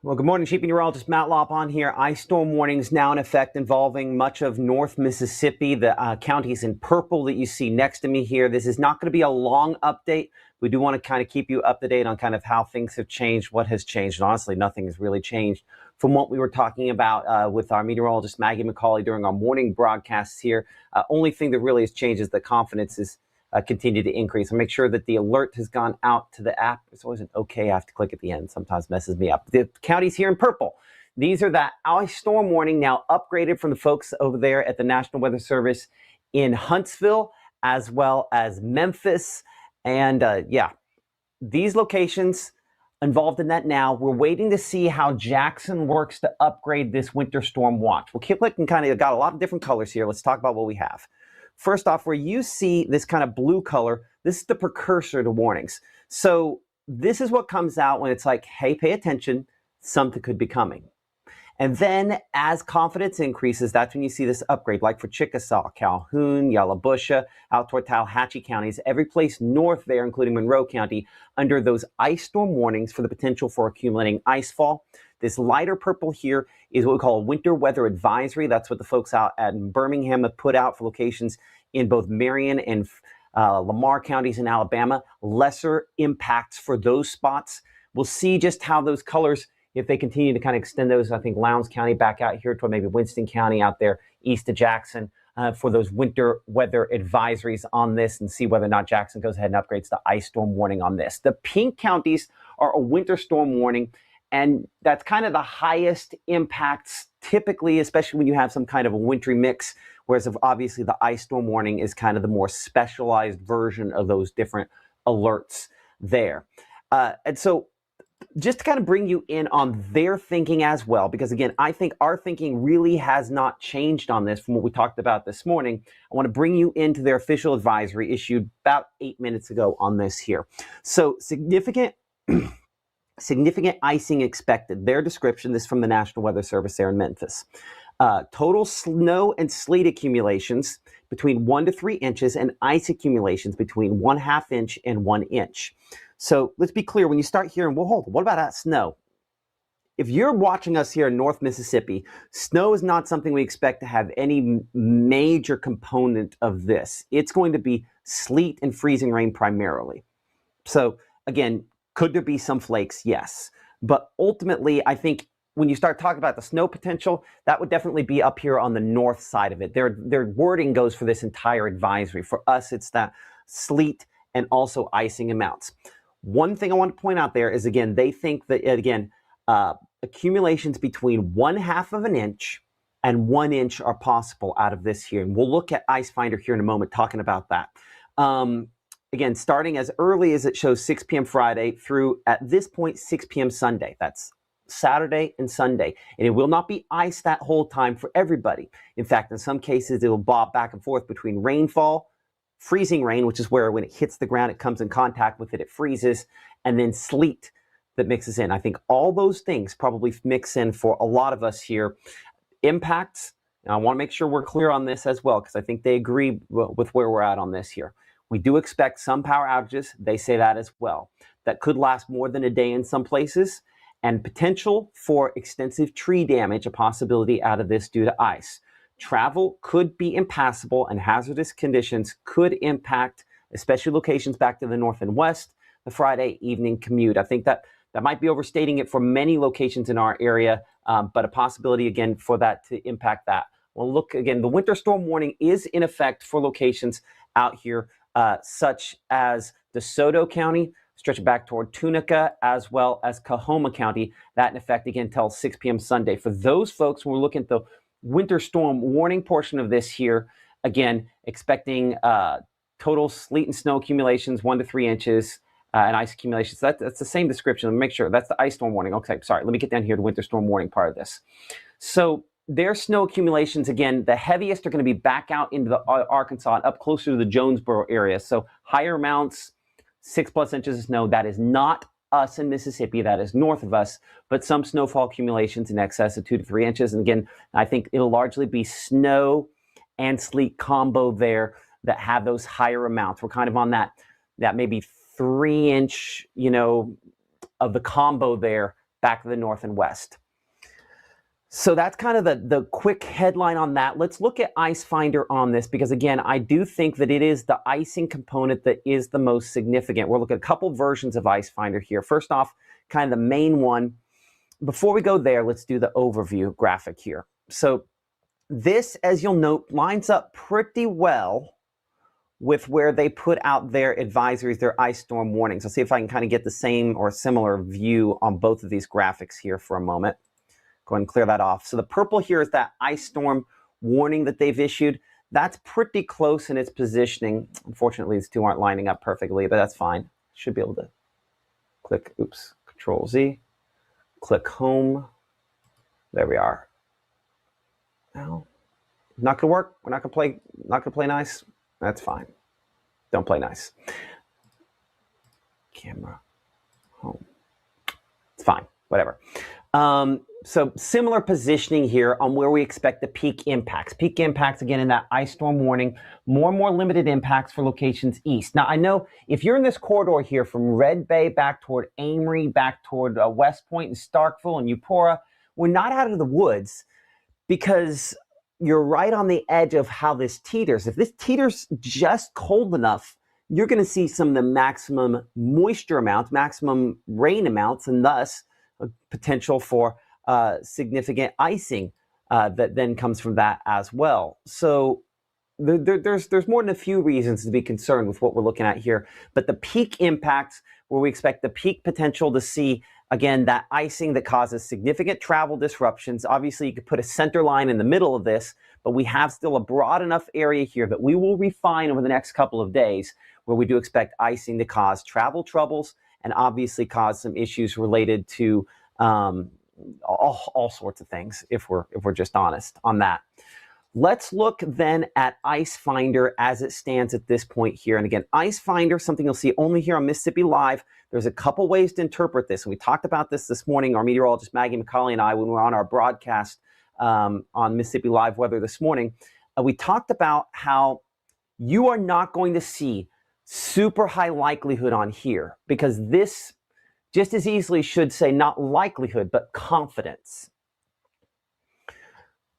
Well, good morning, Chief Meteorologist Matt Lopp on here. Ice storm warnings now in effect involving much of North Mississippi, the counties in purple that you see next to me here. This is not going to be a long update. We do want to kind of keep you up to date on kind of how things have changed, what has changed. And honestly, nothing has really changed from what we were talking about with our meteorologist Maggie McCauley during our morning broadcasts here. Only thing that really has changed is the confidence is continue to increase. And make sure that the alert has gone out to the app. There's always an okay I have to click at the end. Sometimes messes me up. The counties here in purple. These are that ice storm warning now upgraded from the folks over there at the National Weather Service in Huntsville, as well as Memphis. And these locations involved in that now. We're waiting to see how Jackson works to upgrade this winter storm watch. We'll keep looking, kind of got a lot of different colors here. Let's talk about what we have. First off, where you see this kind of blue color, this is the precursor to warnings. So this is what comes out when it's like, hey, pay attention, something could be coming. And then as confidence increases, that's when you see this upgrade, like for Chickasaw, Calhoun, Yalobusha, out toward Tallahatchie counties, every place north there, including Monroe County, under those ice storm warnings for the potential for accumulating icefall. This lighter purple here is what we call a winter weather advisory. That's what the folks out at Birmingham have put out for locations in both Marion and Lamar counties in Alabama. Lesser impacts for those spots. We'll see just how those colors, if they continue to kind of extend those, I think Lowndes County back out here toward maybe Winston County out there east of Jackson for those winter weather advisories on this, and see whether or not Jackson goes ahead and upgrades the ice storm warning on this. The pink counties are a winter storm warning, and that's kind of the highest impacts typically, especially when you have some kind of a wintry mix, whereas obviously the ice storm warning is kind of the more specialized version of those different alerts there. And so just to kind of bring you in on their thinking as well, because again, I think our thinking really has not changed on this from what we talked about this morning. I want to bring you into their official advisory issued about 8 minutes ago on this here. So significant icing expected. Their description, this is from the National Weather Service there in Memphis. Total snow and sleet accumulations between 1 to 3 inches, and ice accumulations between 1/2 inch and 1 inch. So let's be clear, when you start hearing, well, hold on, what about that snow? If you're watching us here in North Mississippi, snow is not something we expect to have any major component of this. It's going to be sleet and freezing rain primarily. So again, could there be some flakes? Yes. But ultimately, I think when you start talking about the snow potential, that would definitely be up here on the north side of it. Their wording goes for this entire advisory. For us, it's that sleet and also icing amounts. One thing I want to point out there is, again, they think that, again, accumulations between 1/2 of an inch and 1 inch are possible out of this here. And we'll look at Ice Finder here in a moment talking about that. Again, starting as early as it shows 6 p.m. Friday through, at this point, 6 p.m. Sunday. That's Saturday and Sunday. And it will not be ice that whole time for everybody. In fact, in some cases, it will bob back and forth between rainfall, freezing rain, which is where when it hits the ground, it comes in contact with it, it freezes, and then sleet that mixes in. I think all those things probably mix in for a lot of us here. Impacts, and I want to make sure we're clear on this as well, because I think they agree with where we're at on this here. We do expect some power outages. They say that as well. That could last more than a day in some places, and potential for extensive tree damage, a possibility out of this due to ice. Travel could be impassable, and hazardous conditions could impact, especially locations back to the north and west, the Friday evening commute. I think that might be overstating it for many locations in our area, but a possibility, again, for that to impact that. Well, look, again, the winter storm warning is in effect for locations out here, such as DeSoto County, stretching back toward Tunica, as well as Coahoma County. That in effect, again, till 6 p.m. Sunday. For those folks, when we're looking at the winter storm warning portion of this here, again, expecting total sleet and snow accumulations 1 to 3 inches and ice accumulations. That's the same description. Let me make sure. That's the ice storm warning. Okay, sorry. Let me get down here to winter storm warning part of this. So their snow accumulations, again, the heaviest are going to be back out into the Arkansas and up closer to the Jonesboro area. So higher amounts, 6+ inches of snow. That is not us in Mississippi. That is north of us, but some snowfall accumulations in excess of 2 to 3 inches. And again, I think it'll largely be snow and sleet combo there that have those higher amounts. We're kind of on that maybe 3 inch, of the combo there back to the north and west. So that's kind of the quick headline on that. Let's look at Ice Finder on this, because again, I do think that it is the icing component that is the most significant. We'll look at a couple versions of Ice Finder here. First off, kind of the main one. Before we go there, let's do the overview graphic here. So this, as you'll note, lines up pretty well with where they put out their advisories, their ice storm warnings. I'll see if I can kind of get the same or similar view on both of these graphics here for a moment. Go ahead and clear that off. So the purple here is that ice storm warning that they've issued. That's pretty close in its positioning. Unfortunately, these two aren't lining up perfectly, but that's fine. Should be able to click, oops, Control Z, click home. There we are. Now, not gonna work. We're not gonna play nice. That's fine. Don't play nice. Camera, home. It's fine, whatever. So similar positioning here on where we expect the peak impacts. Peak impacts, again, in that ice storm warning, more and more limited impacts for locations east. Now, I know if you're in this corridor here from Red Bay back toward Amory, back toward West Point and Starkville and Eupora, we're not out of the woods because you're right on the edge of how this teeters. If this teeters just cold enough, you're going to see some of the maximum moisture amounts, maximum rain amounts, and thus a potential for significant icing that then comes from that as well. So there's more than a few reasons to be concerned with what we're looking at here. But the peak impacts, where we expect the peak potential to see, again, that icing that causes significant travel disruptions. Obviously, you could put a center line in the middle of this, but we have still a broad enough area here that we will refine over the next couple of days, where we do expect icing to cause travel troubles and obviously cause some issues related to all sorts of things, if we're just honest on that. Let's look then at Ice Finder as it stands at this point here. And again, Ice Finder, something you'll see only here on Mississippi Live. There's a couple ways to interpret this, and we talked about this morning. Our meteorologist Maggie McCauley and I, when we were on our broadcast on Mississippi Live Weather this morning, we talked about how you are not going to see super high likelihood on here, because this just as easily should say not likelihood, but confidence.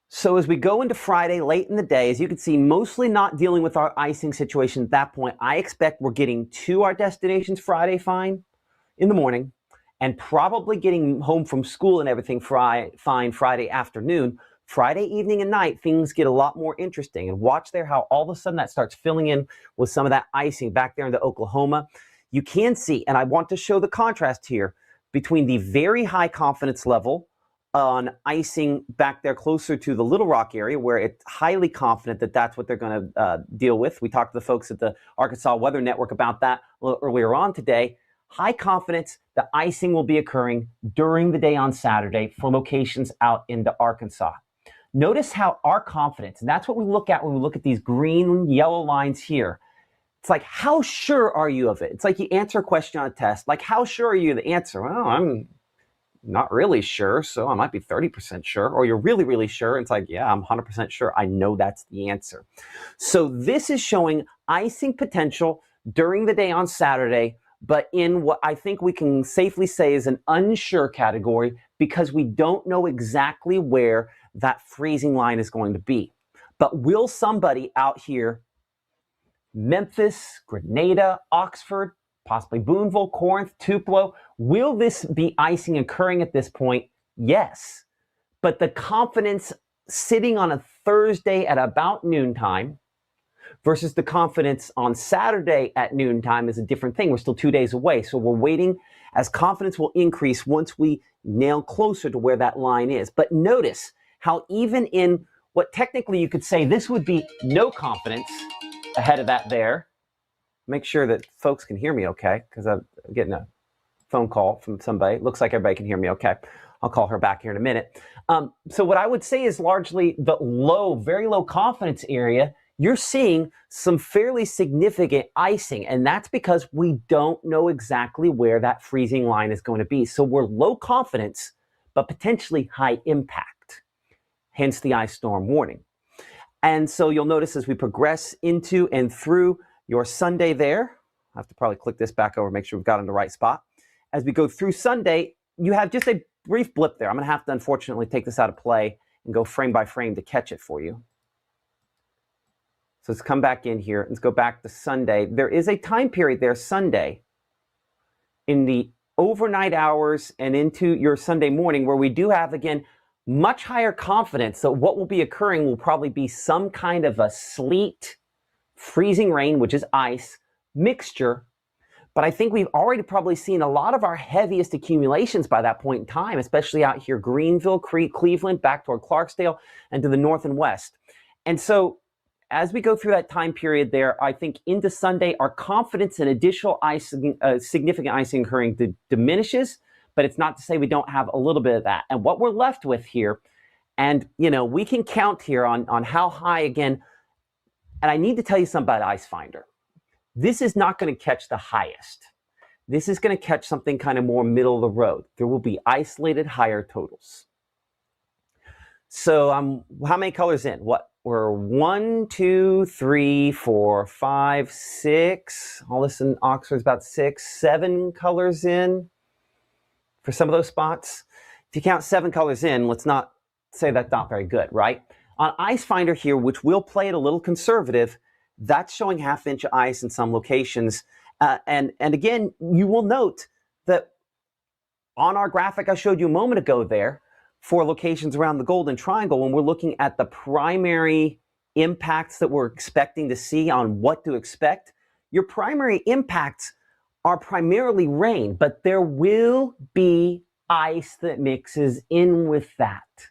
So as we go into Friday late in the day, as you can see, mostly not dealing with our icing situation at that point. I expect we're getting to our destinations Friday fine in the morning, and probably getting home from school and everything fine Friday afternoon. Friday evening and night, things get a lot more interesting. And watch there how all of a sudden that starts filling in with some of that icing back there into Oklahoma. You can see, and I want to show the contrast here between the very high confidence level on icing back there closer to the Little Rock area, where it's highly confident that that's what they're going to deal with. We talked to the folks at the Arkansas Weather Network about that a little earlier on today. High confidence that icing will be occurring during the day on Saturday for locations out into Arkansas. Notice how our confidence, and that's what we look at when we look at these green and yellow lines here. It's like, how sure are you of it? It's like you answer a question on a test. Like, how sure are you of the answer? Well, I'm not really sure, so I might be 30% sure. Or you're really, really sure. It's like, yeah, I'm 100% sure. I know that's the answer. So this is showing icing potential during the day on Saturday, but in what I think we can safely say is an unsure category, because we don't know exactly where that freezing line is going to be. But will somebody out here, Memphis, Grenada, Oxford, possibly Boonville, Corinth, Tupelo, will this be icing occurring at this point? Yes. But the confidence sitting on a Thursday at about noontime versus the confidence on Saturday at noontime is a different thing. We're still 2 days away. So we're waiting, as confidence will increase once we nail closer to where that line is. But notice how even in what technically you could say this would be no confidence ahead of that there. Make sure that folks can hear me okay, because I'm getting a phone call from somebody. Looks like everybody can hear me okay. I'll call her back here in a minute. So what I would say is largely the low, very low confidence area. You're seeing some fairly significant icing, and that's because we don't know exactly where that freezing line is going to be. So we're low confidence, but potentially high impact, hence the ice storm warning. And so you'll notice as we progress into and through your Sunday there, I have to probably click this back over, make sure we've got in the right spot. As we go through Sunday, you have just a brief blip there. I'm going to have to, unfortunately, take this out of play and go frame by frame to catch it for you. So let's come back in here. Let's go back to Sunday. There is a time period there, Sunday, in the overnight hours and into your Sunday morning, where we do have, again, much higher confidence that what will be occurring will probably be some kind of a sleet, freezing rain, which is ice, mixture. But I think we've already probably seen a lot of our heaviest accumulations by that point in time, especially out here, Greenville, Cleveland, back toward Clarksdale, and to the north and west. And so as we go through that time period there, I think into Sunday, our confidence in additional significant icing occurring diminishes, but it's not to say we don't have a little bit of that. And what we're left with here, and we can count here on how high, again, and I need to tell you something about Ice Finder. This is not going to catch the highest. This is going to catch something kind of more middle of the road. There will be isolated higher totals. So how many colors in? What? We're 1, 2, 3, 4, 5, 6. All this in Oxford's about 6, 7 colors in for some of those spots. If you count 7 colors in, let's not say that's not very good, right? On Ice Finder here, which will play it a little conservative, that's showing half-inch ice in some locations. And again, you will note that on our graphic I showed you a moment ago there, for locations around the Golden Triangle, when we're looking at the primary impacts that we're expecting to see on what to expect, your primary impacts are primarily rain, but there will be ice that mixes in with that.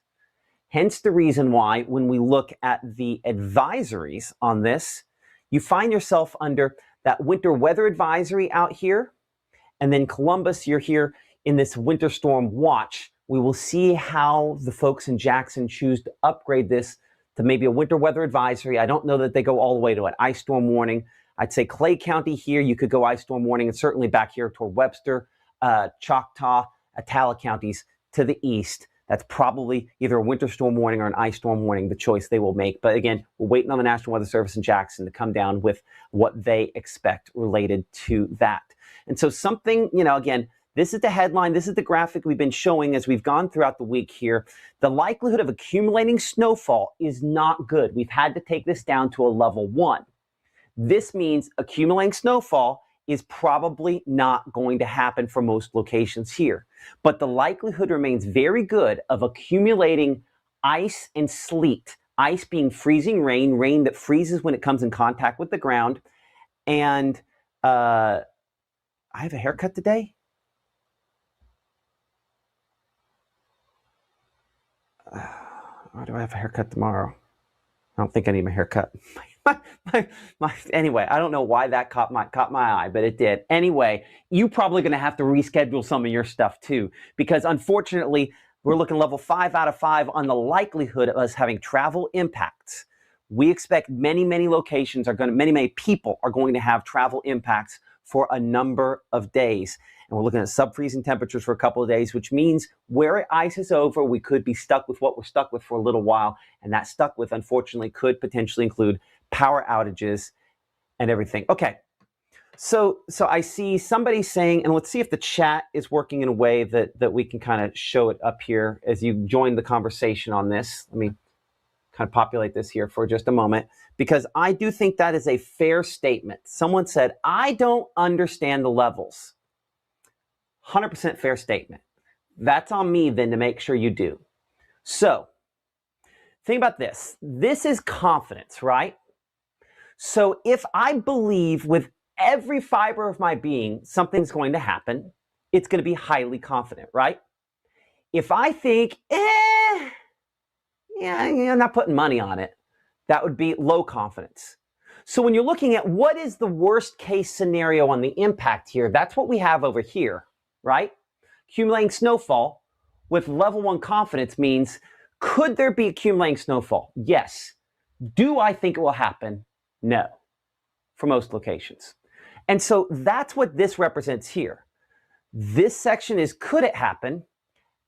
Hence the reason why when we look at the advisories on this, you find yourself under that winter weather advisory out here, and then Columbus, you're here in this winter storm watch. We will see how the folks in Jackson choose to upgrade this to maybe a winter weather advisory. I don't know that they go all the way to an ice storm warning. I'd say Clay County here, you could go ice storm warning, and certainly back here toward Webster, Choctaw, Attala counties to the east. That's probably either a winter storm warning or an ice storm warning, the choice they will make. But again, we're waiting on the National Weather Service in Jackson to come down with what they expect related to that. And so something, again, this is the headline. This is the graphic we've been showing as we've gone throughout the week here. The likelihood of accumulating snowfall is not good. We've had to take this down to a level 1. This means accumulating snowfall is probably not going to happen for most locations here. But the likelihood remains very good of accumulating ice and sleet. Ice being freezing rain, rain that freezes when it comes in contact with the ground. And I have a haircut today. Or do I have a haircut tomorrow? I don't think I need my haircut. Anyway, I don't know why that caught my eye, but it did. Anyway, you're probably going to have to reschedule some of your stuff too, because unfortunately, we're looking level 5 out of 5 on the likelihood of us having travel impacts. We expect many people are going to have travel impacts for a number of days. And we're looking at sub-freezing temperatures for a couple of days, which means where ice is over, we could be stuck with what we're stuck with for a little while. And that stuck with, unfortunately, could potentially include power outages and everything. Okay, so I see somebody saying, and let's see if the chat is working in a way that we can kind of show it up here as you join the conversation on this. Let me kind of populate this here for just a moment, because I do think that is a fair statement. Someone said, I don't understand the levels. 100% fair statement. That's on me then to make sure you do. So think about this. This is confidence, right? So if I believe with every fiber of my being something's going to happen, it's going to be highly confident, right? If I think, I'm not putting money on it, that would be low confidence. So when you're looking at what is the worst case scenario on the impact here, that's what we have over here, right? Accumulating snowfall with level 1 confidence means, could there be accumulating snowfall? Yes. Do I think it will happen? No, for most locations. And so that's what this represents here. This section is, could it happen?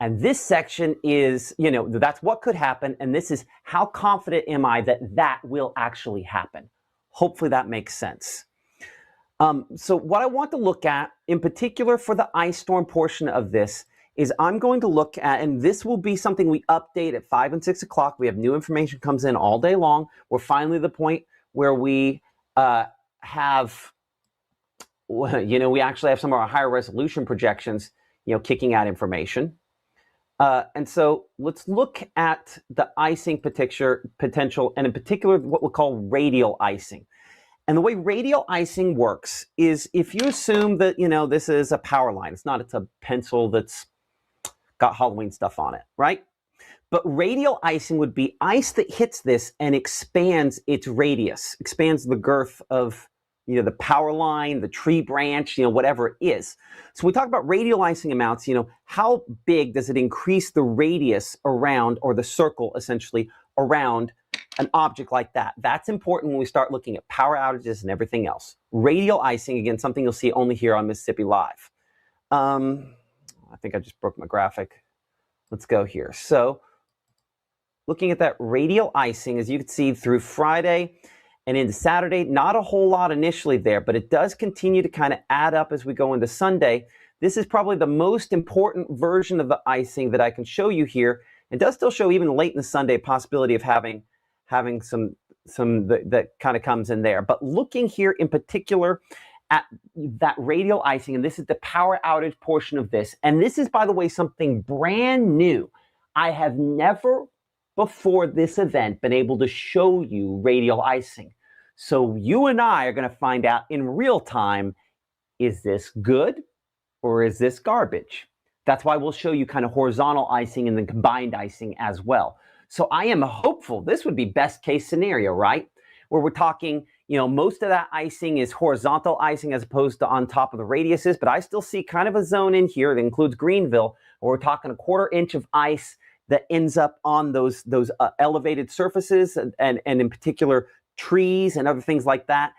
And this section is, that's what could happen. And this is, how confident am I that that will actually happen? Hopefully that makes sense. So what I want to look at in particular for the ice storm portion of this is I'm going to look at, and this will be something we update at 5 and 6 o'clock. We have new information comes in all day long. We're finally at the point where we have, we actually have some of our higher resolution projections, kicking out information. And so let's look at the icing potential, and in particular, what we'll call radial icing. And the way radial icing works is if you assume that, this is a power line. It's not, it's a pencil that's got Halloween stuff on it, right? But radial icing would be ice that hits this and expands its radius, expands the girth of, the power line, the tree branch, whatever it is. So when we talk about radial icing amounts, how big does it increase the radius around, or the circle essentially around an object like that? That's important when we start looking at power outages and everything else. Radial icing, again, something you'll see only here on Mississippi Live. I think I just broke my graphic. Let's go here. So looking at that radial icing, as you can see through Friday and into Saturday, not a whole lot initially there, but it does continue to kind of add up as we go into Sunday. This is probably the most important version of the icing that I can show you here. It does still show even late in the Sunday possibility of having some that kind of comes in there. But looking here in particular at that radial icing, and this is the power outage portion of this. And this is, by the way, something brand new. I have never before this event been able to show you radial icing. So you and I are going to find out in real time, is this good or is this garbage? That's why we'll show you kind of horizontal icing and then combined icing as well. So I am hopeful this would be best case scenario, right? Where we're talking, most of that icing is horizontal icing as opposed to on top of the radiuses, but I still see kind of a zone in here that includes Greenville, where we're talking a 1/4 inch of ice that ends up on those elevated surfaces, and in particular trees and other things like that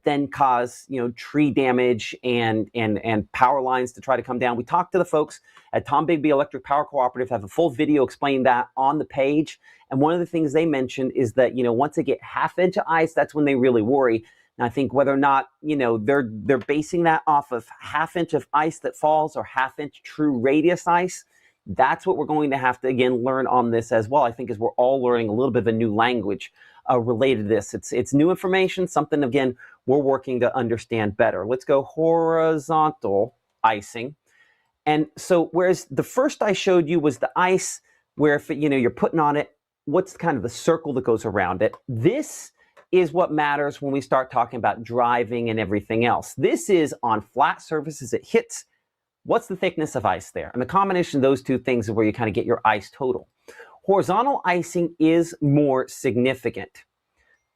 then cause tree damage and power lines to try to come down. We talked to the folks at Tom Bigby Electric Power Cooperative, have a full video explaining that on the page. And one of the things they mentioned is that once they get 1/2 inch of ice, that's when they really worry. And I think whether or not they're basing that off of 1/2 inch of ice that falls or 1/2 inch true radius ice, that's what we're going to have to, again, learn on this as well. I think as we're all learning a little bit of a new language related to this. It's new information, something, again, we're working to understand better. Let's go horizontal icing. And so whereas the first I showed you was the ice where if you're putting on it, what's kind of the circle that goes around it? This is what matters when we start talking about driving and everything else. This is on flat surfaces. It hits. What's the thickness of ice there? And the combination of those two things is where you kind of get your ice total. Horizontal icing is more significant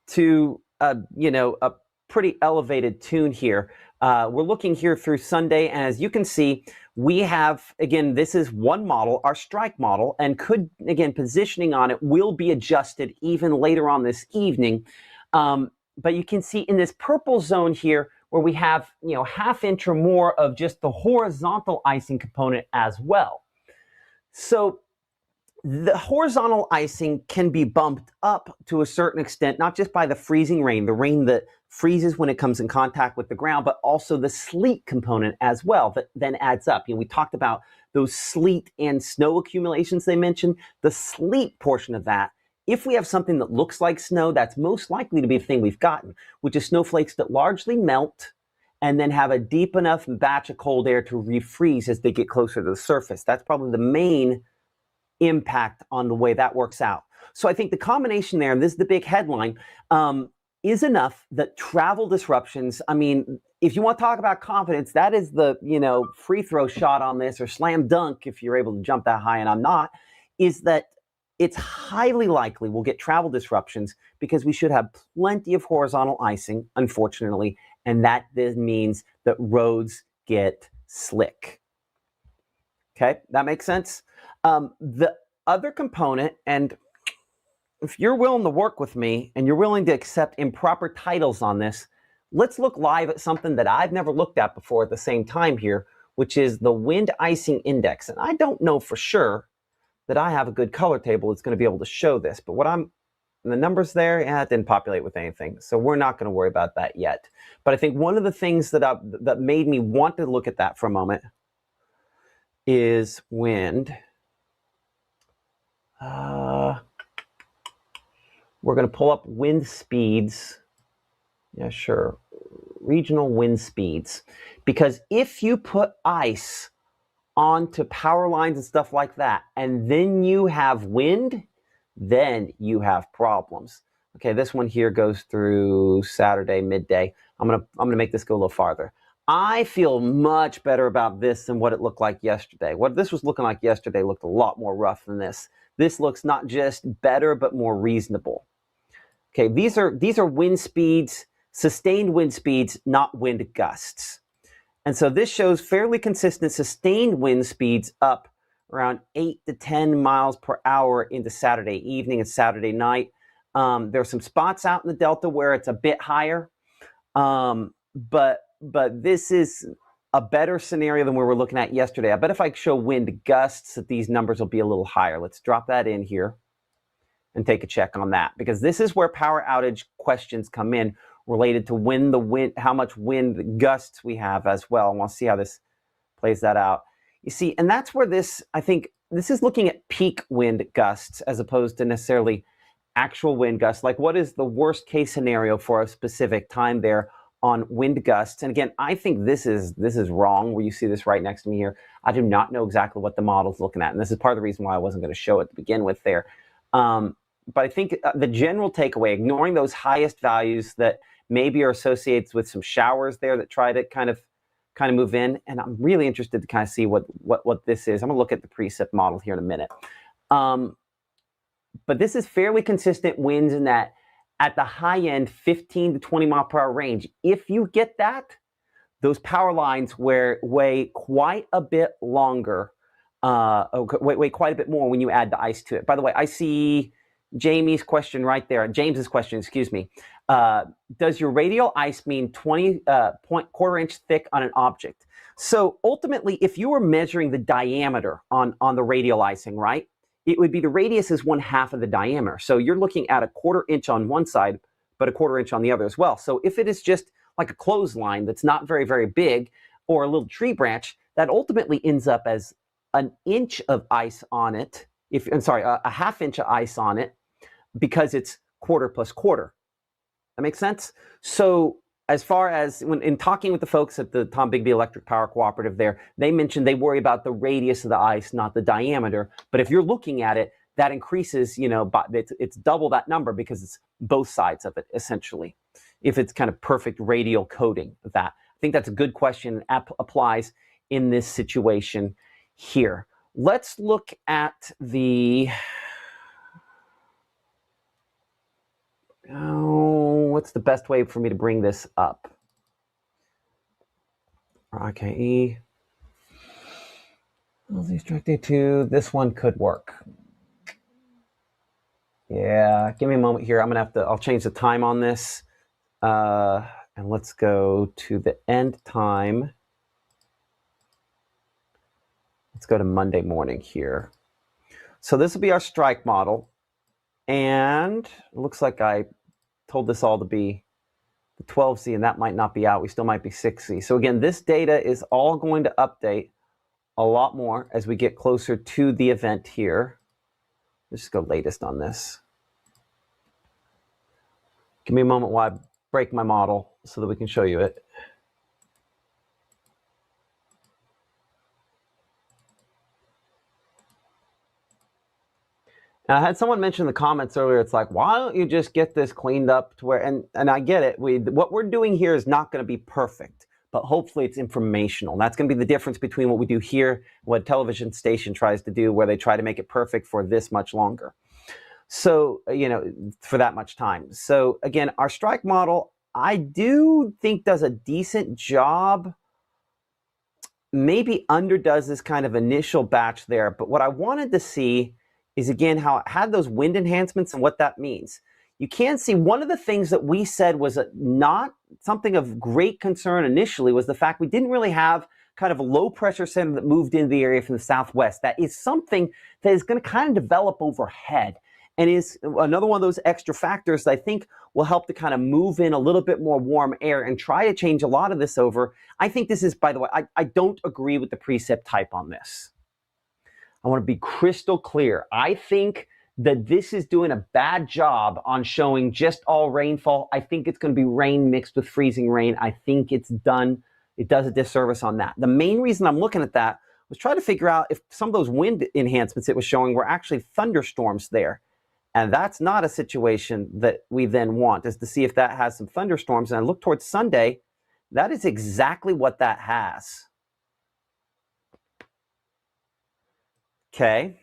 to, a pretty elevated tune here. We're looking here through Sunday, and as you can see, we have, again, this is one model, our strike model, and positioning on it will be adjusted even later on this evening. But you can see in this purple zone here, where we have 1/2 inch or more of just the horizontal icing component as well. So the horizontal icing can be bumped up to a certain extent, not just by the freezing rain, the rain that freezes when it comes in contact with the ground, but also the sleet component as well that then adds up. We talked about those sleet and snow accumulations they mentioned. The sleet portion of that, if we have something that looks like snow, that's most likely to be the thing we've gotten, which is snowflakes that largely melt and then have a deep enough batch of cold air to refreeze as they get closer to the surface. That's probably the main impact on the way that works out. So I think the combination there, and this is the big headline, is enough that travel disruptions, if you want to talk about confidence, that is the, free throw shot on this, or slam dunk if you're able to jump that high, and I'm not, is that it's highly likely we'll get travel disruptions because we should have plenty of horizontal icing, unfortunately, and that then means that roads get slick. Okay, that makes sense? The other component, and if you're willing to work with me and you're willing to accept improper titles on this, let's look live at something that I've never looked at before at the same time here, which is the wind icing index. And I don't know for sure that I have a good color table that's going to be able to show this, but the numbers there, it didn't populate with anything. So we're not going to worry about that yet. But I think one of the things that made me want to look at that for a moment is wind. We're going to pull up wind speeds. Yeah, sure. Regional wind speeds. Because if you put ice onto power lines and stuff like that, and then you have wind, then you have problems. Okay, this one here goes through Saturday midday. I'm gonna make this go a little farther. I feel much better about this than what it looked like yesterday. What this was looking like yesterday looked a lot more rough than this. This looks not just better, but more reasonable. Okay, these are wind speeds, sustained wind speeds, not wind gusts. And so this shows fairly consistent sustained wind speeds up around 8 to 10 miles per hour into Saturday evening and Saturday night. There are some spots out in the Delta where it's a bit higher, but this is a better scenario than we were looking at yesterday. I bet if I show wind gusts that these numbers will be a little higher. Let's drop that in here and take a check on that, because this is where power outage questions come in related to how much wind gusts we have as well. And we'll see how this plays that out. You see, and that's where I think this is looking at peak wind gusts as opposed to necessarily actual wind gusts. Like, what is the worst case scenario for a specific time there on wind gusts? And again, I think this is wrong, where you see this right next to me here. I do not know exactly what the model's looking at. And this is part of the reason why I wasn't going to show it to begin with there. But I think the general takeaway, ignoring those highest values that maybe are associated with some showers there that try to kind of move in, and I'm really interested to kind of see what this is. I'm going to look at the precip model here in a minute. But this is fairly consistent winds in that at the high end, 15 to 20 mile per hour range. If you get that, those power lines weigh quite a bit longer, weigh quite a bit more when you add the ice to it. By the way, I see James's question right there. James's question, excuse me. Does your radial ice mean 20.25 inch thick on an object? So ultimately, if you were measuring the diameter on the radial icing, right, it would be the radius is 1/2 of the diameter. So you're looking at 1/4 inch on one side, but 1/4 inch on the other as well. So if it is just like a clothesline that's not very, very big, or a little tree branch, that ultimately ends up as an inch of ice on it. a 1/2 inch of ice on it, because it's 1/4 plus 1/4. That makes sense? So as far as in talking with the folks at the Tom Bigby Electric Power Cooperative there, they mentioned they worry about the radius of the ice, not the diameter. But if you're looking at it, that increases, it's double that number, because it's both sides of it, essentially, if it's kind of perfect radial coating of that. I think that's a good question, applies in this situation here. Let's look at the... what's the best way for me to bring this up? RKE. This one could work. Yeah, give me a moment here. I'll change the time on this. And let's go to the end time. Let's go to Monday morning here. So this will be our strike model. And it looks like I told this all to be the 12Z, and that might not be out. We still might be 6Z. So again, this data is all going to update a lot more as we get closer to the event here. Let's just go latest on this. Give me a moment while I break my model so that we can show you it. And I had someone mention in the comments earlier, it's like, why don't you just get this cleaned up to where, and I get it. What we're doing here is not going to be perfect, but hopefully it's informational. And that's going to be the difference between what we do here, what a television station tries to do, where they try to make it perfect for this much longer. So, for that much time. So again, our strike model, I do think does a decent job, maybe underdoes this kind of initial batch there. But what I wanted to see is, again, how it had those wind enhancements and what that means. You can see one of the things that we said was not something of great concern initially was the fact we didn't really have kind of a low pressure center that moved into the area from the southwest. That is something that is going to kind of develop overhead, and is another one of those extra factors that I think will help to kind of move in a little bit more warm air and try to change a lot of this over. I think this is, by the way, I don't agree with the precip type on this. I want to be crystal clear. I think that this is doing a bad job on showing just all rainfall. I think it's going to be rain mixed with freezing rain. I think it does a disservice on that. The main reason I'm looking at that was trying to figure out if some of those wind enhancements it was showing were actually thunderstorms there. And that's not a situation that we then want, is to see if that has some thunderstorms. And I look towards Sunday, that is exactly what that has. Okay.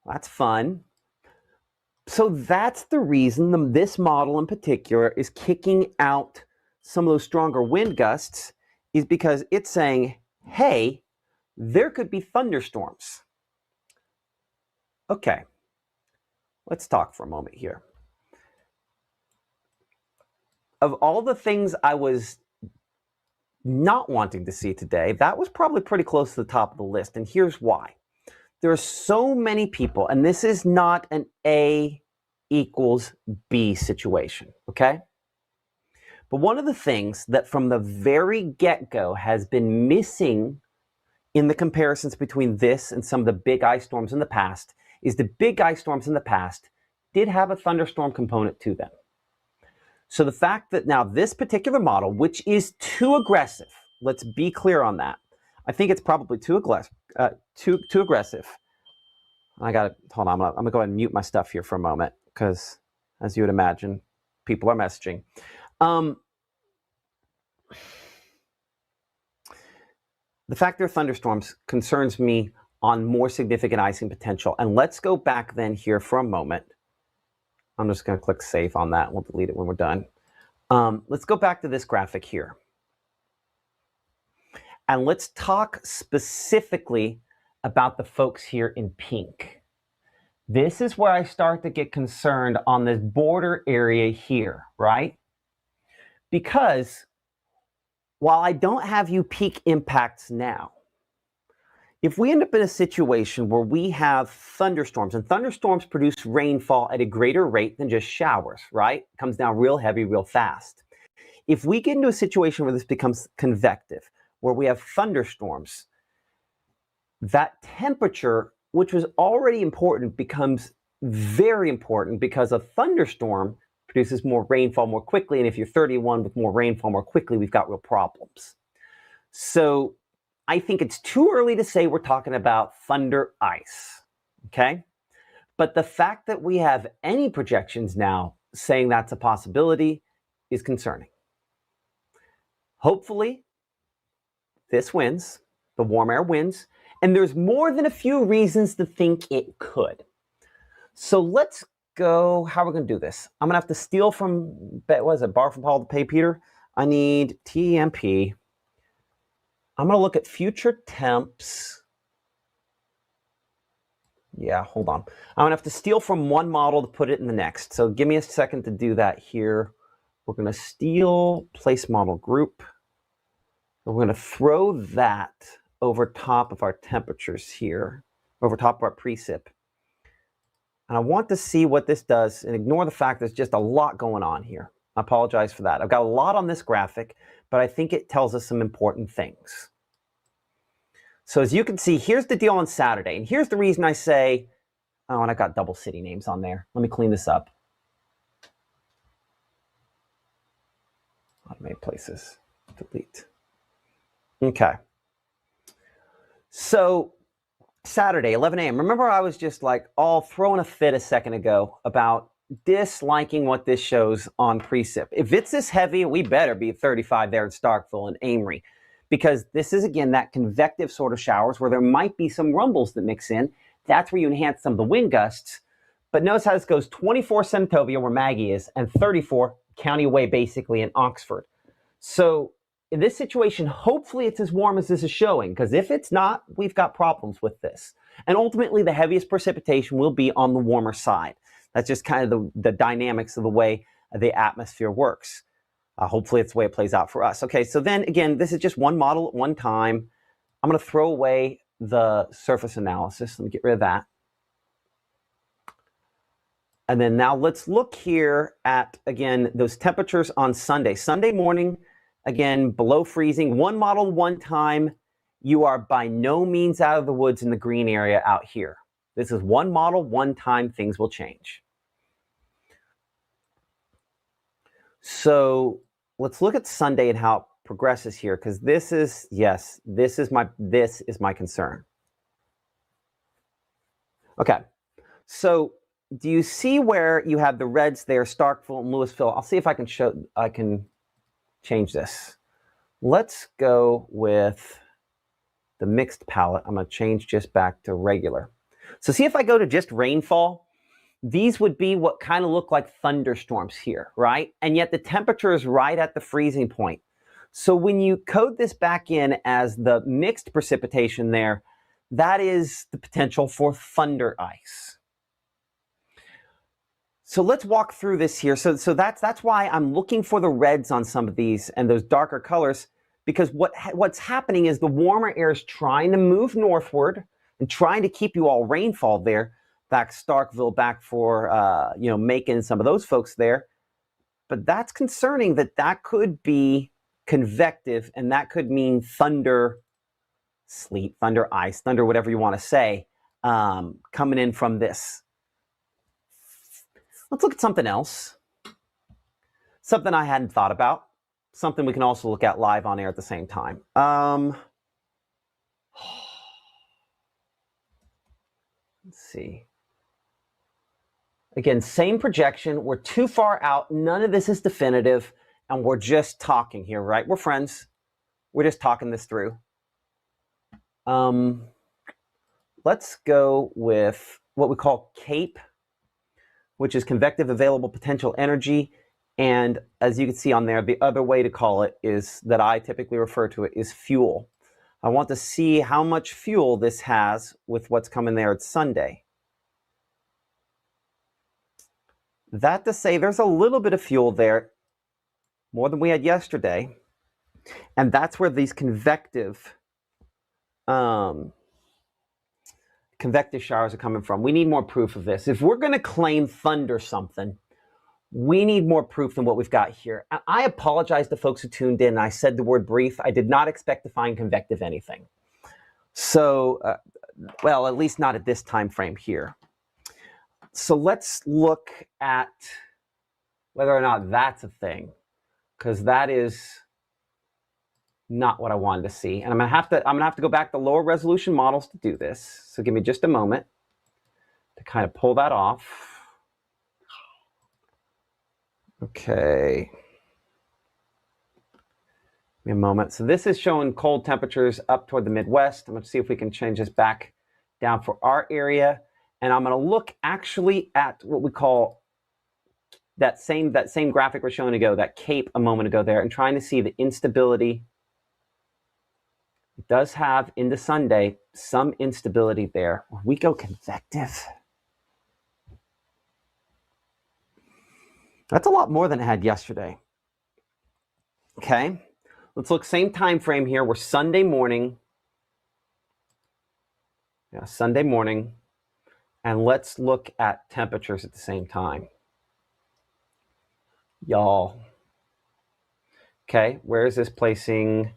That's fun. So that's the reason this model in particular is kicking out some of those stronger wind gusts, is because it's saying, hey, there could be thunderstorms. Okay, let's talk for a moment here. Of all the things I was not wanting to see today, that was probably pretty close to the top of the list, and here's why. There are so many people, and this is not an A equals B situation, okay? But one of the things that from the very get-go has been missing in the comparisons between this and some of the big ice storms in the past is the big ice storms in the past did have a thunderstorm component to them. So the fact that now this particular model, which is too aggressive, let's be clear on that. I think it's probably too aggressive. Too aggressive. Hold on, I'm gonna go ahead and mute my stuff here for a moment, because as you would imagine, people are messaging. The fact there are thunderstorms concerns me on more significant icing potential. And let's go back then here for a moment. I'm just going to click save on that. We'll delete it when we're done. Let's go back to this graphic here. And let's talk specifically about the folks here in pink. This is where I start to get concerned on this border area here, right? Because while I don't have you peak impacts now, if we end up in a situation where we have thunderstorms, and thunderstorms produce rainfall at a greater rate than just showers, right? It comes down real heavy, real fast. If we get into a situation where this becomes convective, where we have thunderstorms, that temperature, which was already important, becomes very important, because a thunderstorm produces more rainfall more quickly. And if you're 31 with more rainfall more quickly, we've got real problems. So I think it's too early to say we're talking about thunder ice, okay? But the fact that we have any projections now saying that's a possibility is concerning. Hopefully, this wins, the warm air wins, and there's more than a few reasons to think it could. So let's go, how are we going to do this? I'm going to have to steal from, what is it, borrow from Paul to pay Peter? I need TEMP. I'm going to look at future temps. Yeah, hold on. I'm going to have to steal from one model to put it in the next. So give me a second to do that here. We're going to steal place model group. We're going to throw that over top of our temperatures here, over top of our precip. And I want to see what this does, and ignore the fact there's just a lot going on here. I apologize for that. I've got a lot on this graphic, but I think it tells us some important things. So as you can see, here's the deal on Saturday. And here's the reason I say, oh, and I got double city names on there. Let me clean this up. Automate places, delete. Okay. So Saturday, 11 a.m. Remember, I was just like all throwing a fit a second ago about disliking what this shows on precip. If it's this heavy, we better be 35 there in Starkville and Amory, because this is, again, that convective sort of showers where there might be some rumbles that mix in. That's where you enhance some of the wind gusts. But notice how this goes 24 Senatobia, where Maggie is, and 34 County Way, basically in Oxford. So in this situation, hopefully it's as warm as this is showing, because if it's not, we've got problems with this. And ultimately, the heaviest precipitation will be on the warmer side. That's just kind of the dynamics of the way the atmosphere works. Hopefully it's the way it plays out for us. Okay, so then again, this is just one model at one time. I'm going to throw away the surface analysis. Let me get rid of that. And then now let's look here at, again, those temperatures on Sunday. Sunday morning, again, below freezing. One model, one time. you are by no means out of the woods in the green area out here. This is one model, one time, things will change. So let's look at Sunday and how it progresses here, because this is, yes, this is my concern. Okay, so do you see where you have the reds there, Starkville and Louisville? I'll see if I can change this. Let's go with the mixed palette. I'm going to change just back to regular. So see if I go to just rainfall, these would be what kind of look like thunderstorms here, right? And yet the temperature is right at the freezing point. So when you code this back in as the mixed precipitation there, that is the potential for thunder ice. So let's walk through this here. So that's why I'm looking for the reds on some of these and those darker colors, because what's happening is the warmer air is trying to move northward and trying to keep you all rainfall there, back Starkville, back for Macon, some of those folks there. But that's concerning that could be convective, and that could mean thunder, sleet, thunder, ice, thunder, whatever you want to say, coming in from this. Let's look at something else. Something I hadn't thought about. Something we can also look at live on air at the same time. Let's see. Again, same projection. We're too far out. None of this is definitive. And we're just talking here, right? We're friends. We're just talking this through. Let's go with what we call CAPE, which is convective available potential energy. And as you can see on there, the other way to call it is, that I typically refer to it, is fuel. I want to see how much fuel this has with what's coming there at Sunday. That to say, there's a little bit of fuel there, more than we had yesterday. And that's where these convective showers are coming from. We need more proof of this. If we're going to claim thunder something, we need more proof than what we've got here. I apologize to folks who tuned in. I said the word brief. I did not expect to find convective anything. So, well, at least not at this time frame here. So let's look at whether or not that's a thing, because that is not what I wanted to see. And I'm gonna have to go back to lower resolution models to do this. So give me just a moment to kind of pull that off. Okay. Give me a moment. So this is showing cold temperatures up toward the Midwest. I'm going to see if we can change this back down for our area. And I'm going to look actually at what we call that same graphic we're showing ago, that CAPE a moment ago there, and trying to see the instability. It does have into Sunday some instability there. We go convective. That's a lot more than it had yesterday. Okay, let's look same time frame here. We're Sunday morning. Yeah, Sunday morning. And let's look at temperatures at the same time. Y'all. Okay, where is this placing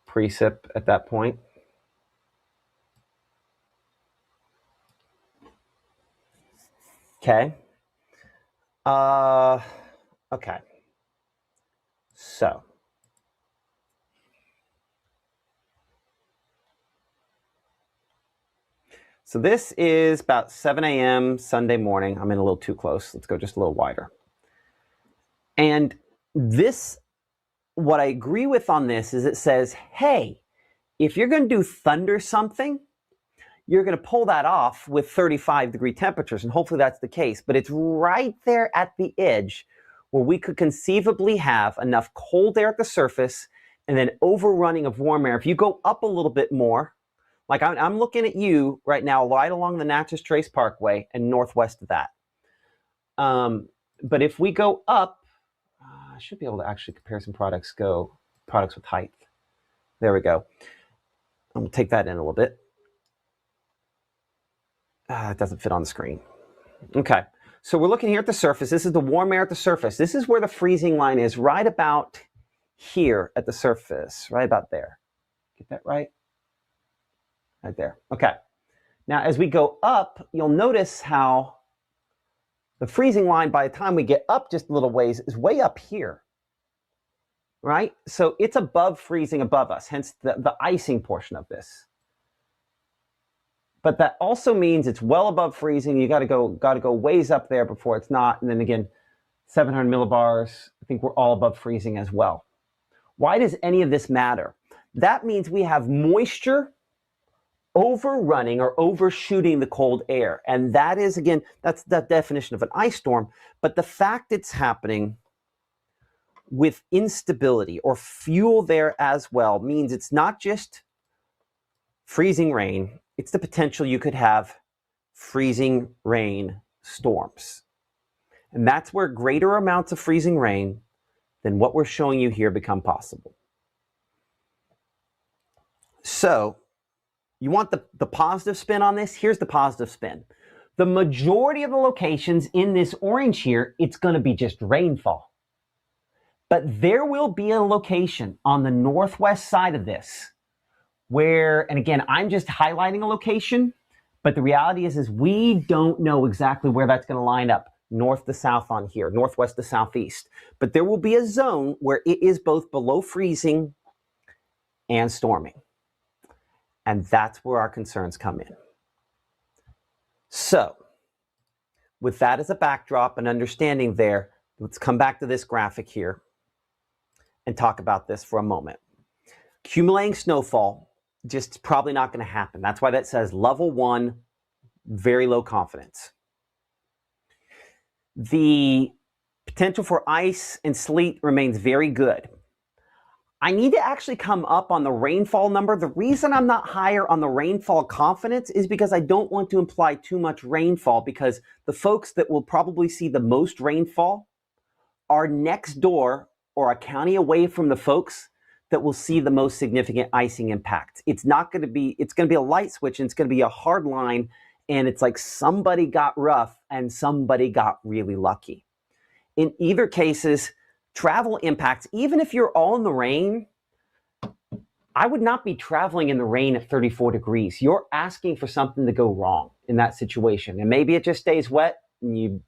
precip at that point? Okay. Okay. So this is about 7 a.m. Sunday morning. I'm in a little too close. Let's go just a little wider. And this, what I agree with on this is it says, hey, if you're going to do thunder something, you're going to pull that off with 35-degree temperatures, and hopefully that's the case. But it's right there at the edge where we could conceivably have enough cold air at the surface and then overrunning of warm air. If you go up a little bit more, like I'm looking at you right now, right along the Natchez Trace Parkway and northwest of that. But if we go up, I should be able to actually compare some products with height. There we go. I'm going to take that in a little bit. It doesn't fit on the screen. Okay, so we're looking here at the surface. This is the warm air at the surface. This is where the freezing line is, right about here at the surface, right about there. Get that right? Right there. Okay. Now, as we go up, you'll notice how the freezing line, by the time we get up just a little ways, is way up here, right? So it's above freezing above us, hence the icing portion of this. But that also means it's well above freezing. You got to go ways up there before it's not. And then again, 700 millibars, I think we're all above freezing as well. Why does any of this matter? That means we have moisture overrunning or overshooting the cold air. And that is, again, that's the definition of an ice storm. But the fact it's happening with instability or fuel there as well means it's not just freezing rain, it's the potential you could have freezing rain storms. And that's where greater amounts of freezing rain than what we're showing you here become possible. So, you want the positive spin on this? Here's the positive spin. The majority of the locations in this orange here, it's going to be just rainfall. But there will be a location on the northwest side of this where, and again, I'm just highlighting a location, but the reality is we don't know exactly where that's going to line up, north to south on here, northwest to southeast. But there will be a zone where it is both below freezing and storming. And that's where our concerns come in. So, with that as a backdrop and understanding there, let's come back to this graphic here and talk about this for a moment. Accumulating snowfall, just probably not going to happen. That's why that says level 1, very low confidence. The potential for ice and sleet remains very good. I need to actually come up on the rainfall number. The reason I'm not higher on the rainfall confidence is because I don't want to imply too much rainfall, because the folks that will probably see the most rainfall are next door or a county away from the folks that will see the most significant icing impact. It's going to be a light switch, and it's going to be a hard line, and it's like somebody got rough and somebody got really lucky. In either cases, travel impacts, even if you're all in the rain, I would not be traveling in the rain at 34 degrees. You're asking for something to go wrong in that situation. And maybe it just stays wet and you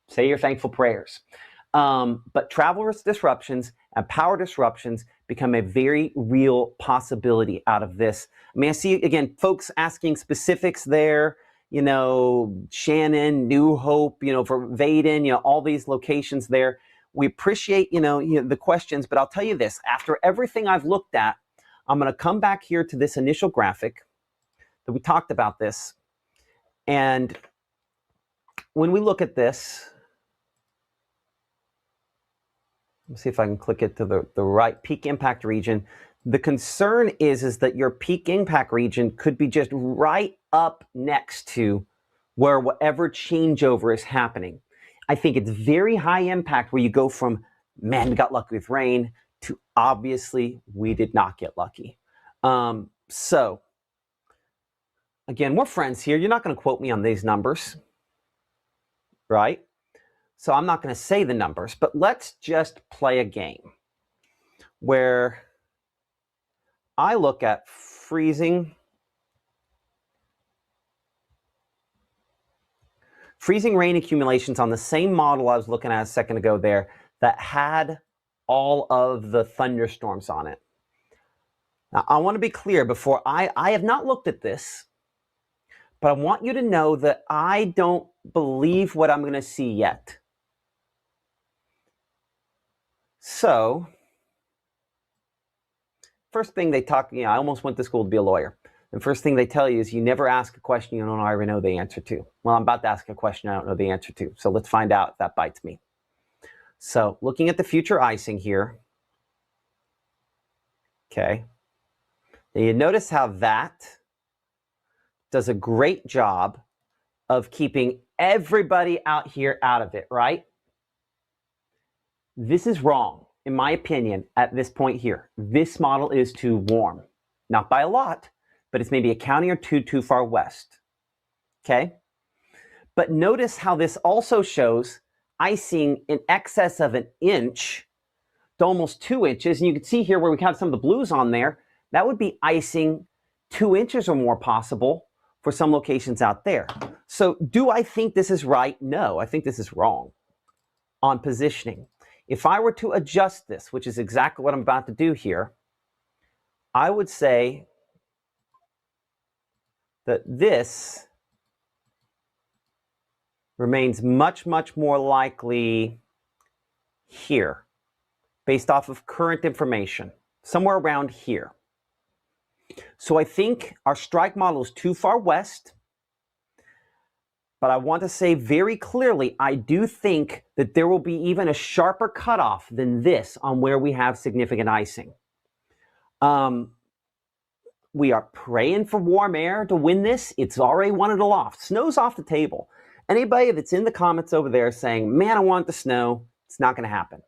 say your thankful prayers. But travel disruptions and power disruptions become a very real possibility out of this. I mean, I see, again, folks asking specifics there, Shannon, New Hope, for Vaden, all these locations there. We appreciate, the questions, but I'll tell you this, after everything I've looked at, I'm going to come back here to this initial graphic that we talked about this. And when we look at this, let's see if I can click it to the right peak impact region. The concern is that your peak impact region could be just right up next to where whatever changeover is happening. I think it's very high impact where you go from, man, we got lucky with rain, to obviously we did not get lucky. So, again, we're friends here. You're not going to quote me on these numbers, right? So I'm not going to say the numbers, but let's just play a game where I look at freezing rain accumulations on the same model I was looking at a second ago there that had all of the thunderstorms on it. Now, I want to be clear before I have not looked at this, but I want you to know that I don't believe what I'm going to see yet. So, first thing they talk, I almost went to school to be a lawyer. The first thing they tell you is you never ask a question you don't already know the answer to. Well, I'm about to ask a question I don't know the answer to. So let's find out if that bites me. So looking at the future icing here. Okay. Now you notice how that does a great job of keeping everybody out here out of it, right? This is wrong, in my opinion, at this point here. This model is too warm. Not by a lot, but it's maybe a county or two too far west, okay? But notice how this also shows icing in excess of 1 inch to almost 2 inches. And you can see here where we have some of the blues on there, That would be icing 2 inches or more possible for some locations out there. So do I think this is right? No, I think this is wrong on positioning. If I were to adjust this, which is exactly what I'm about to do here, I would say that this remains much, much more likely here, based off of current information, somewhere around here. So I think our strike model is too far west, but I want to say very clearly, I do think that there will be even a sharper cutoff than this on where we have significant icing. We are praying for warm air to win this. It's already won it aloft. Snow's off the table. Anybody that's in the comments over there saying, man, I want the snow, it's not going to happen.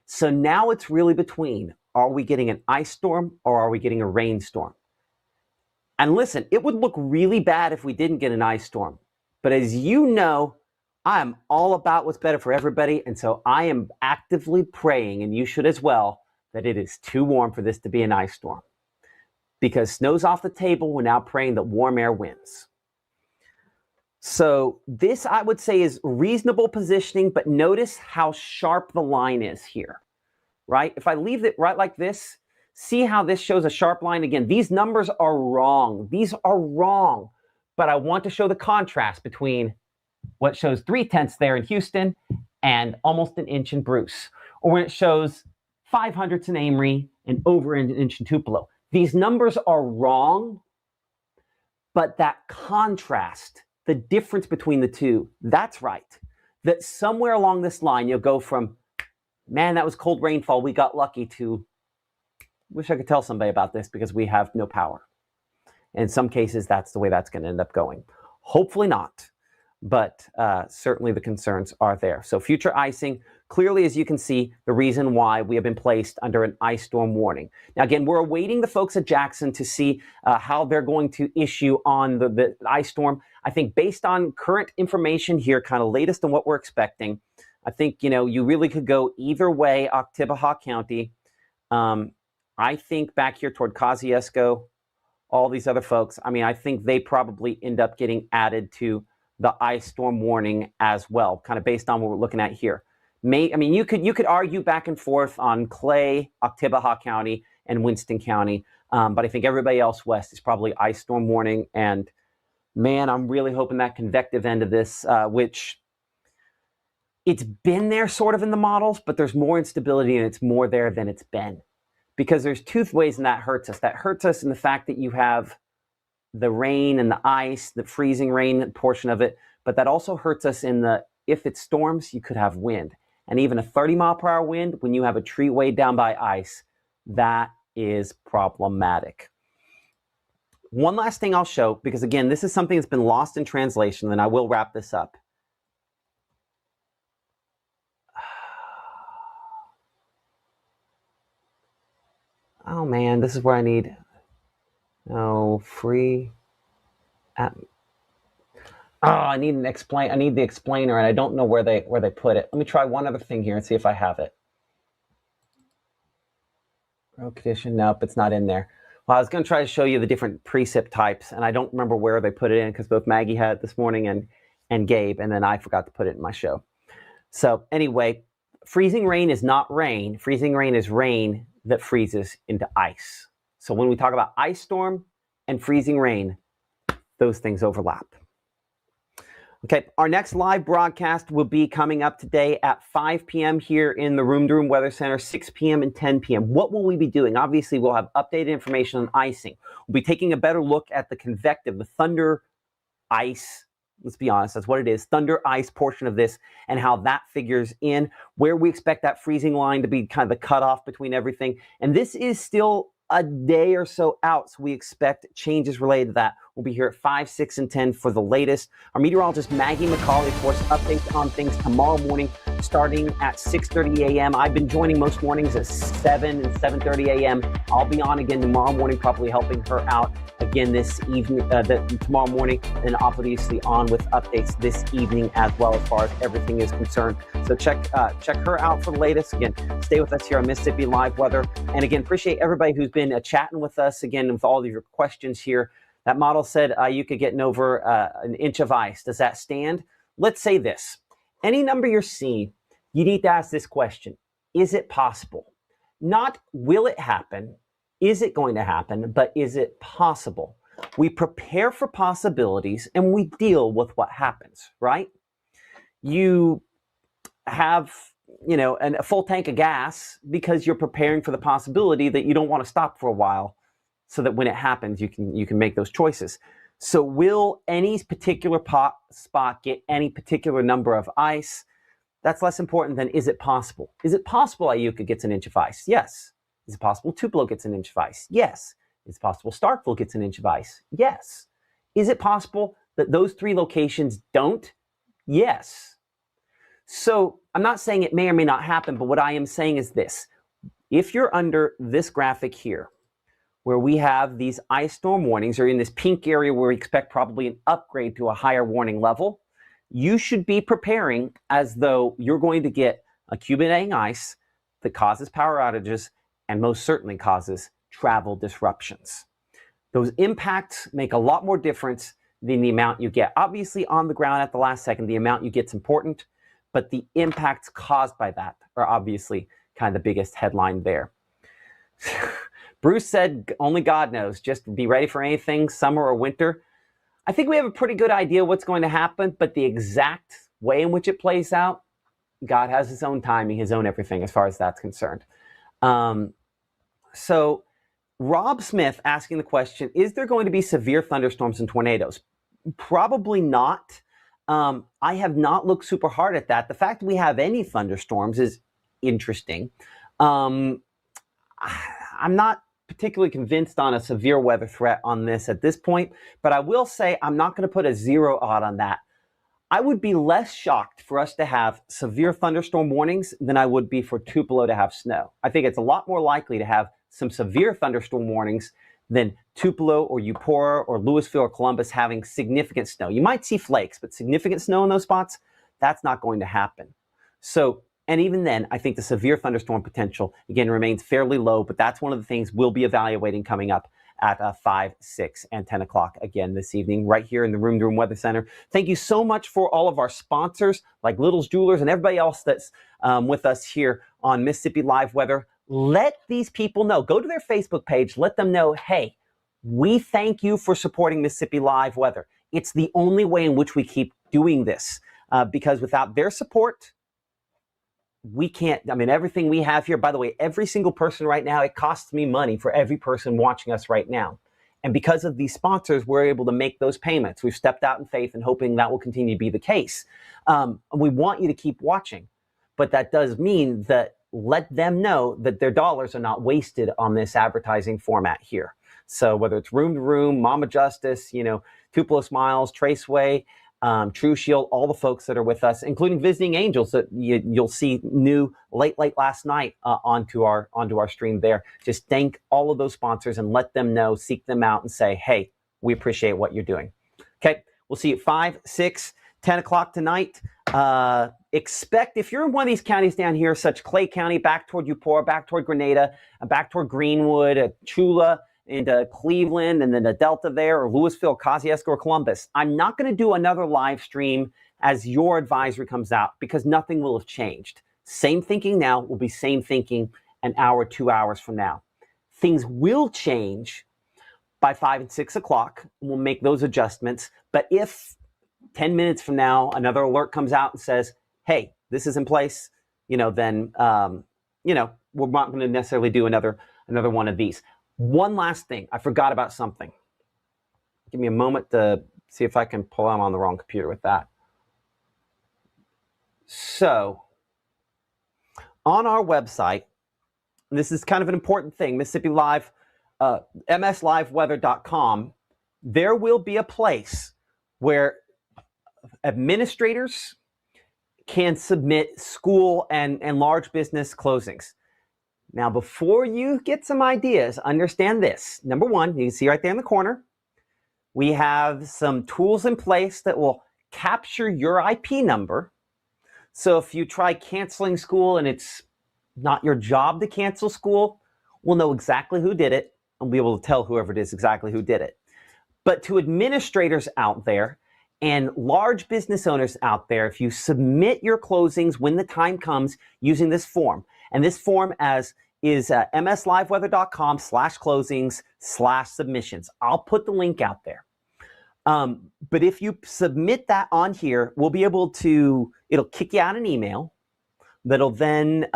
So now it's really between, are we getting an ice storm or are we getting a rainstorm? And listen, it would look really bad if we didn't get an ice storm. But as you know, I'm all about what's better for everybody. And so I am actively praying, and you should as well, that it is too warm for this to be an ice storm. Because snow's off the table, we're now praying that warm air wins. So this, I would say, is reasonable positioning, but notice how sharp the line is here, right? If I leave it right like this, see how this shows a sharp line again. These numbers are wrong. These are wrong. But I want to show the contrast between what shows 3/10 there in Houston and almost an inch in Bruce, or when it shows 5/100 in Amory and over an inch in Tupelo. These numbers are wrong, but that contrast, the difference between the two, that's right. That somewhere along this line, you'll go from, man, that was cold rainfall, we got lucky, to, wish I could tell somebody about this because we have no power. In some cases, that's the way that's going to end up going. Hopefully not, but certainly the concerns are there. So future icing, clearly, as you can see, the reason why we have been placed under an ice storm warning. Now, again, we're awaiting the folks at Jackson to see how they're going to issue on the ice storm. I think based on current information here, kind of latest on what we're expecting, I think, you really could go either way, Oktibbeha County. I think back here toward Kosciuszko, all these other folks, I think they probably end up getting added to the ice storm warning as well, kind of based on what we're looking at here. You could argue back and forth on Clay, Oktibbeha County, and Winston County, but I think everybody else west is probably ice storm warning. And man, I'm really hoping that convective end of this, which it's been there sort of in the models, but there's more instability and it's more there than it's been. Because there's two ways and that hurts us. That hurts us in the fact that you have the rain and the ice, the freezing rain portion of it, but that also hurts us in the, if it storms, you could have wind. And even a 30-mile-per-hour wind, when you have a tree weighed down by ice, that is problematic. One last thing I'll show, because again, this is something that's been lost in translation, and I will wrap this up. Oh man, this is where I need, free. I need the explainer, and I don't know where they put it. Let me try one other thing here and see if I have it. Road condition, nope, it's not in there. Well, I was going to try to show you the different precip types, and I don't remember where they put it in because both Maggie had it this morning and Gabe, and then I forgot to put it in my show. So anyway, freezing rain is not rain. Freezing rain is rain that freezes into ice. So when we talk about ice storm and freezing rain, those things overlap. Okay, our next live broadcast will be coming up today at 5 p.m. here in the Room to Room Weather Center, 6 p.m. and 10 p.m. What will we be doing? Obviously, we'll have updated information on icing. We'll be taking a better look at the convective, the thunder ice. Let's be honest, that's what it is, thunder ice portion of this, and how that figures in, where we expect that freezing line to be kind of the cutoff between everything. And this is still a day or so out, so we expect changes related to that. We'll be here at 5, 6, and 10 for the latest. Our meteorologist, Maggie McCauley, of course, updates on things tomorrow morning, starting at 6:30 a.m. I've been joining most mornings at 7 and 7:30 a.m. I'll be on again tomorrow morning, probably helping her out again this evening, tomorrow morning, and obviously on with updates this evening as well as far as everything is concerned. So check her out for the latest. Again, stay with us here on Mississippi Live Weather. And again, appreciate everybody who's been chatting with us again with all of your questions here. That model said you could get over an inch of ice. Does that stand? Let's say this. Any number you're seeing, you need to ask this question. Is it possible? Not will it happen? Is it going to happen? But is it possible? We prepare for possibilities and we deal with what happens, right? You have, a full tank of gas because you're preparing for the possibility that you don't want to stop for a while so that when it happens, you can make those choices. So will any particular spot get any particular number of ice? That's less important than is it possible? Is it possible Iuka gets an inch of ice? Yes. Is it possible Tupelo gets an inch of ice? Yes. Is it possible Starkville gets an inch of ice? Yes. Is it possible that those 3 locations don't? Yes. So I'm not saying it may or may not happen, but what I am saying is this. If you're under this graphic here, where we have these ice storm warnings, or in this pink area where we expect probably an upgrade to a higher warning level, you should be preparing as though you're going to get accumulating ice that causes power outages and most certainly causes travel disruptions. Those impacts make a lot more difference than the amount you get. Obviously, on the ground at the last second, the amount you get is important, but the impacts caused by that are obviously kind of the biggest headline there. Bruce said, only God knows. Just be ready for anything, summer or winter. I think we have a pretty good idea what's going to happen, but the exact way in which it plays out, God has his own timing, his own everything as far as that's concerned. So Rob Smith asking the question, is there going to be severe thunderstorms and tornadoes? Probably not. I have not looked super hard at that. The fact that we have any thunderstorms is interesting. I'm not particularly convinced on a severe weather threat on this at this point, but I will say I'm not going to put a 0 odd on that. I would be less shocked for us to have severe thunderstorm warnings than I would be for Tupelo to have snow. I think it's a lot more likely to have some severe thunderstorm warnings than Tupelo or Eupora or Louisville or Columbus having significant snow. You might see flakes, but significant snow in those spots, that's not going to happen. So, and even then, I think the severe thunderstorm potential, again, remains fairly low, but that's one of the things we'll be evaluating coming up at 5, 6, and 10 o'clock again this evening, right here in the Room to Room Weather Center. Thank you so much for all of our sponsors, like Little's Jewelers and everybody else that's with us here on Mississippi Live Weather. Let these people know. Go to their Facebook page. Let them know, hey, we thank you for supporting Mississippi Live Weather. It's the only way in which we keep doing this, because without their support, we can't, everything we have here, by the way, every single person right now, it costs me money for every person watching us right now. And because of these sponsors, we're able to make those payments. We've stepped out in faith and hoping that will continue to be the case. We want you to keep watching, but that does mean that let them know that their dollars are not wasted on this advertising format here. So whether it's Room to Room, Mama Justice, Tupelo Smiles, Traceway, True Shield, all the folks that are with us, including Visiting Angels that you'll see new late last night onto our stream there. Just thank all of those sponsors and let them know, seek them out and say, hey, we appreciate what you're doing. Okay, we'll see you at 5, 6, 10 o'clock tonight. Expect, if you're in one of these counties down here, such Clay County, back toward Eupora, back toward Grenada, back toward Greenwood, Chula, into Cleveland, and then the Delta there, or Louisville, Kosciuszko, or Columbus. I'm not going to do another live stream as your advisory comes out because nothing will have changed. Same thinking now will be same thinking an hour, 2 hours from now. Things will change by 5 and 6 o'clock. We'll make those adjustments. But if 10 minutes from now, another alert comes out and says, hey, this is in place, then, we're not going to necessarily do another one of these. One last thing. I forgot about something. Give me a moment to see if I can pull out on the wrong computer with that. So, on our website, this is kind of an important thing, Mississippi Live, msliveweather.com. there will be a place where administrators can submit school and large business closings. Now, before you get some ideas, understand this. Number one, you can see right there in the corner, we have some tools in place that will capture your IP number. So if you try canceling school and it's not your job to cancel school, we'll know exactly who did it and be able to tell whoever it is exactly who did it. But to administrators out there and large business owners out there, if you submit your closings when the time comes using this form, and this form is msliveweather.com/closings/submissions. I'll put the link out there. But if you submit that on here, we'll be able to, it'll kick you out an email that'll then,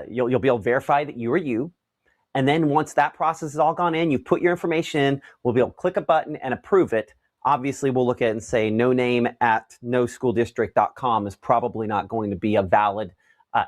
you'll be able to verify that you are you. And then once that process is all gone in, you've put your information in, we'll be able to click a button and approve it. Obviously, we'll look at it and say no name at noschooldistrict.com is probably not going to be a valid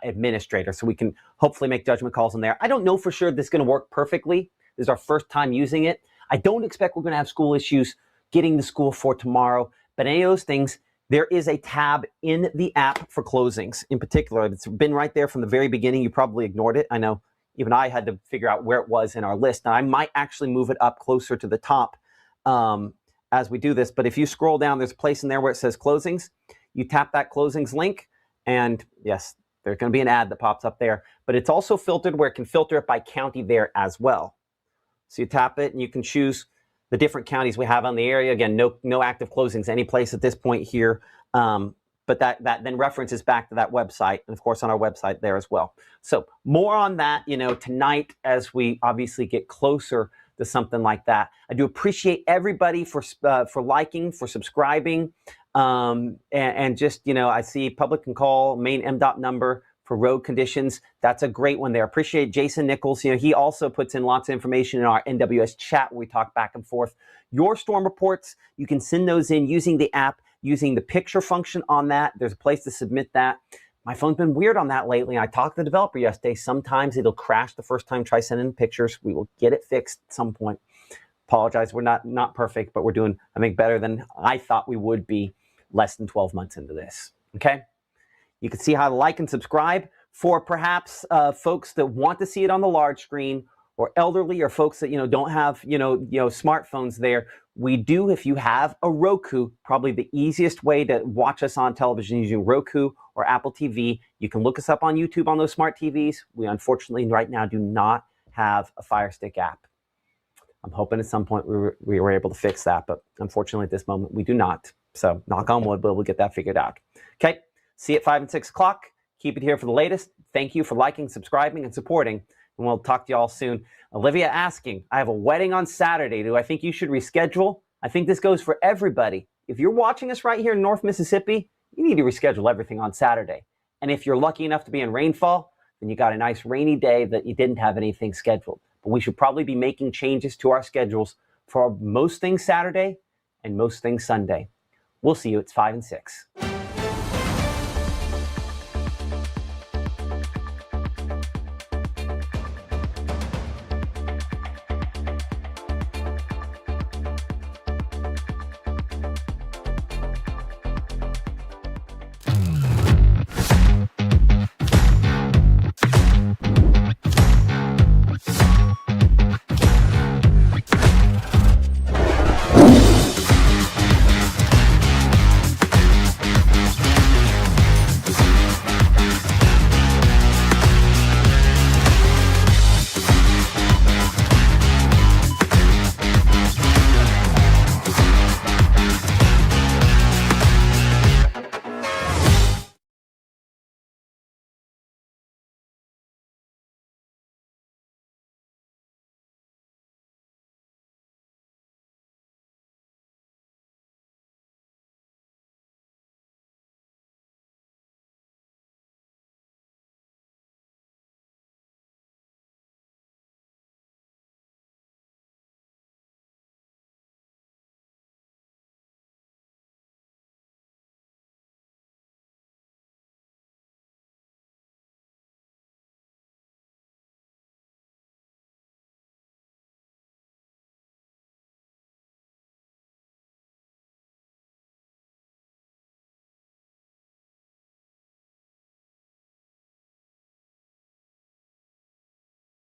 administrator. So we can hopefully make judgment calls in there. I don't know for sure this is going to work perfectly. This is our first time using it. I don't expect we're going to have school issues getting to school for tomorrow. But any of those things, there is a tab in the app for closings in particular. It's been right there from the very beginning. You probably ignored it. I know even I had to figure out where it was in our list. Now, I might actually move it up closer to the top as we do this. But if you scroll down, there's a place in there where it says closings. You tap that closings link, and yes, there's going to be an ad that pops up there. But it's also filtered where it can filter it by county there as well. So you tap it, and you can choose the different counties we have on the area. Again, no active closings any place at this point here. But that then references back to that website, and of course on our website there as well. So more on that, tonight as we obviously get closer to something like that. I do appreciate everybody for liking, for subscribing, and just I see public can call main MDOT number for road conditions. That's a great one there. Appreciate Jason Nichols. He also puts in lots of information in our NWS chat where we talk back and forth. Your storm reports, you can send those in using the app, using the picture function on that. There's a place to submit that. My phone's been weird on that lately. I talked to the developer yesterday. Sometimes it'll crash the first time. Try sending pictures. We will get it fixed at some point. Apologize. We're not perfect, but we're doing, I think, better than I thought we would be less than 12 months into this. Okay? You can see how to like and subscribe for perhaps folks that want to see it on the large screen, or elderly, or folks that don't have smartphones there. We do, if you have a Roku, probably the easiest way to watch us on television using Roku or Apple TV. You can look us up on YouTube on those smart TVs. We unfortunately right now do not have a Fire Stick app. I'm hoping at some point we were able to fix that, but unfortunately at this moment we do not. So knock on wood, but we'll get that figured out. Okay, see you at 5 and 6 o'clock. Keep it here for the latest. Thank you for liking, subscribing, and supporting. And we'll talk to you all soon. Olivia asking, I have a wedding on Saturday. Do I think you should reschedule? I think this goes for everybody. If you're watching us right here in North Mississippi, you need to reschedule everything on Saturday. And if you're lucky enough to be in rainfall, then you got a nice rainy day that you didn't have anything scheduled. But we should probably be making changes to our schedules for most things Saturday and most things Sunday. We'll see you at 5 and 6.